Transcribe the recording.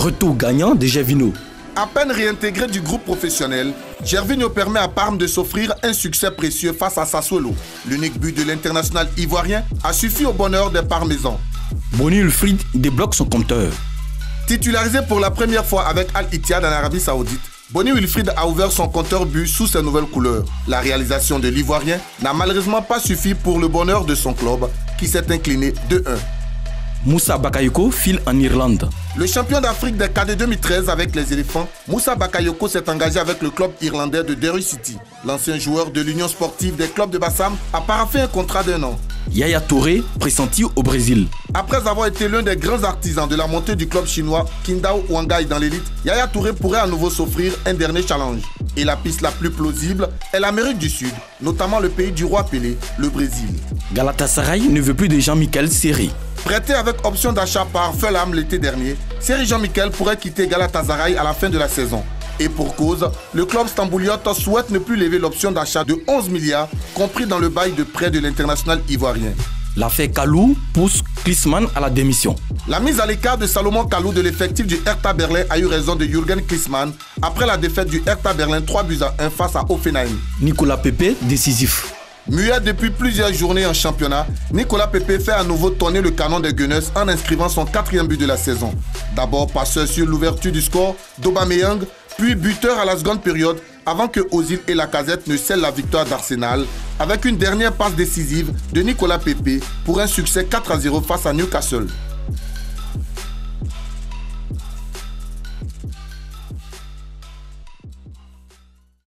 Retour gagnant de Gervinho. À peine réintégré du groupe professionnel, Gervinho permet à Parme de s'offrir un succès précieux face à Sassuolo. L'unique but de l'international ivoirien a suffi au bonheur des Parmesans. Boni Wilfried débloque son compteur. Titularisé pour la première fois avec Al-Ittihad en Arabie Saoudite, Boni Wilfried a ouvert son compteur but sous ses nouvelles couleurs. La réalisation de l'Ivoirien n'a malheureusement pas suffi pour le bonheur de son club qui s'est incliné 2-1. Moussa Bakayoko file en Irlande. Le champion d'Afrique des cadets 2013 avec les éléphants, Moussa Bakayoko s'est engagé avec le club irlandais de Derry City. L'ancien joueur de l'Union sportive des clubs de Bassam a paraphé un contrat d'1 an. Yaya Touré pressenti au Brésil. Après avoir été l'un des grands artisans de la montée du club chinois Qingdao Huanghai dans l'élite, Yaya Touré pourrait à nouveau s'offrir un dernier challenge. Et la piste la plus plausible est l'Amérique du Sud, notamment le pays du roi Pelé, le Brésil. Galatasaray ne veut plus de Jean-Michel Seri. Prêté avec option d'achat par Fulham l'été dernier, Seri Jean-Michel pourrait quitter Galatasaray à la fin de la saison. Et pour cause, le club stambouliote souhaite ne plus lever l'option d'achat de 11 milliards, compris dans le bail de prêt de l'international ivoirien. L'affaire Kalou pousse Klinsmann à la démission. La mise à l'écart de Salomon Kalou de l'effectif du Hertha Berlin a eu raison de Jürgen Klinsmann après la défaite du Hertha Berlin 3-1 face à Hoffenheim. Nicolas Pepe décisif. Muet depuis plusieurs journées en championnat, Nicolas Pepe fait à nouveau tourner le canon des Gunners en inscrivant son 4e but de la saison. D'abord passeur sur l'ouverture du score d'Aubameyang, puis buteur à la seconde période avant que Ozil et Lacazette ne scellent la victoire d'Arsenal avec une dernière passe décisive de Nicolas Pepe pour un succès 4-0 face à Newcastle.